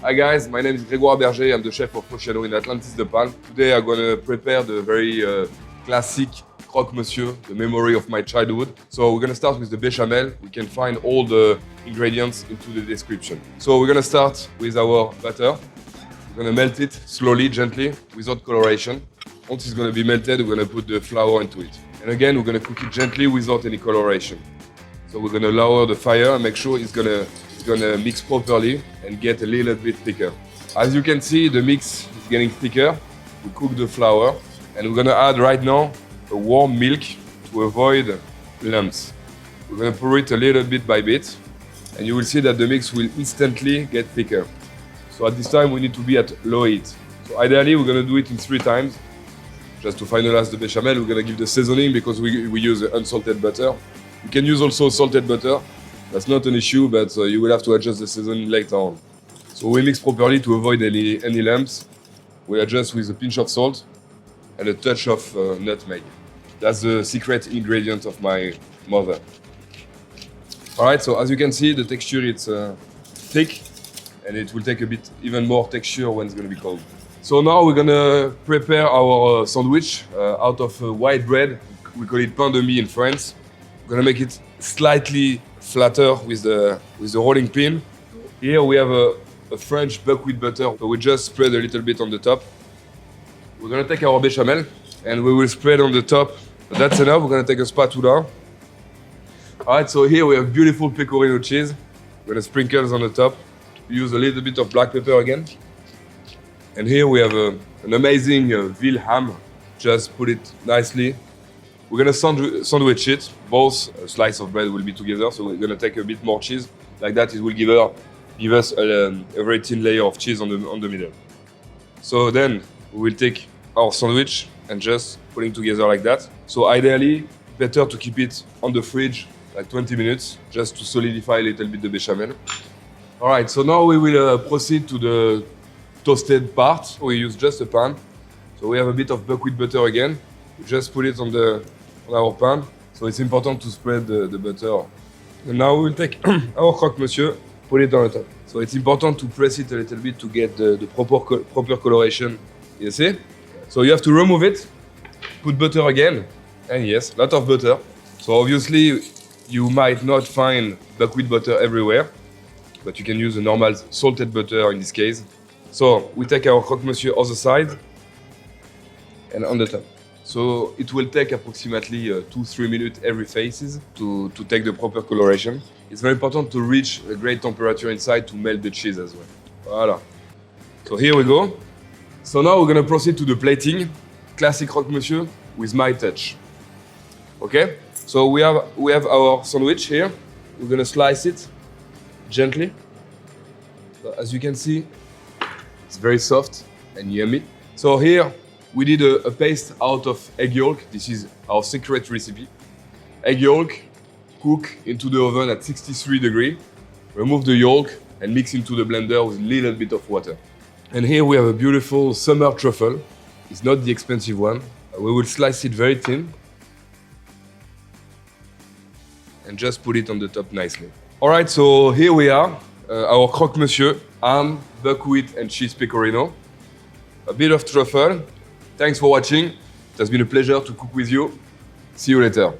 Hi guys, my name is Gregoire Berger. I'm the chef of Moisten in Atlantis, the Palm. Today I'm going to prepare the very classic Croque Monsieur, the memory of my childhood. So we're going to start with the bechamel. We can find all the ingredients into the description. So we're going to start with our butter. We're going to melt it slowly, gently, without coloration. Once it's going to be melted, we're going to put the flour into it. And again, we're going to cook it gently without any coloration. So we're going to lower the fire and make sure it's going to mix properly and get a little bit thicker. As you can see, the mix is getting thicker. We cook the flour and we're going to add right now a warm milk to avoid lumps. We're going to pour it a little bit by bit and you will see that the mix will instantly get thicker. So at this time we need to be at low heat. So ideally we're going to do it in 3 times. Just to finalize the bechamel, we're going to give the seasoning because we use unsalted butter. You can use also salted butter. That's not an issue, but you will have to adjust the seasoning later on. So we mix properly to avoid any lumps. We adjust with a pinch of salt and a touch of nutmeg. That's the secret ingredient of my mother. Alright, so as you can see, the texture is thick and it will take a bit even more texture when it's going to be cold. So now we're going to prepare our sandwich out of white bread. We call it pain de mie in France. We're going to make it slightly flatter with the rolling pin. Here we have a French buckwheat butter, so we just spread a little bit on the top. We're going to take our bechamel and we will spread on the top. That's enough. We're going to take a spatula. Alright, so here we have beautiful pecorino cheese. We're going to sprinkle on the top. Use a little bit of black pepper again. And here we have an amazing veal ham. Just put it nicely. We're going to sandwich it. Both slices of bread will be together, so we're going to take a bit more cheese. Like that, it will give us a very thin layer of cheese on the middle. So then we will take our sandwich and just put it together like that. So ideally, better to keep it on the fridge like 20 minutes, just to solidify a little bit the bechamel. All right, so now we will proceed to the toasted part. We use just a pan. So we have a bit of buckwheat butter again. We just put it on our pan. So it's important to spread the butter. And now we will take our Croque Monsieur, put it on the top. So it's important to press it a little bit to get the proper coloration. You see? So you have to remove it, put butter again, and yes, a lot of butter. So obviously you might not find buckwheat butter everywhere, but you can use a normal salted butter in this case. So we take our Croque Monsieur on the side and on the top. So it will take approximately 2-3 minutes every phases to take the proper coloration. It's very important to reach a great temperature inside to melt the cheese as well. Voila. So here we go. So now we're going to proceed to the plating. Classic Croque Monsieur with my touch. Okay? So we have our sandwich here. We're going to slice it gently. So as you can see, it's very soft and yummy. So here we did a paste out of egg yolk. This is our secret recipe. Egg yolk, cook into the oven at 63 degrees. Remove the yolk and mix into the blender with a little bit of water. And here we have a beautiful summer truffle. It's not the expensive one. We will slice it very thin and just put it on the top nicely. All right, so here we are, our Croque Monsieur, ham, buckwheat and cheese pecorino. A bit of truffle. Thanks for watching. It has been a pleasure to cook with you. See you later.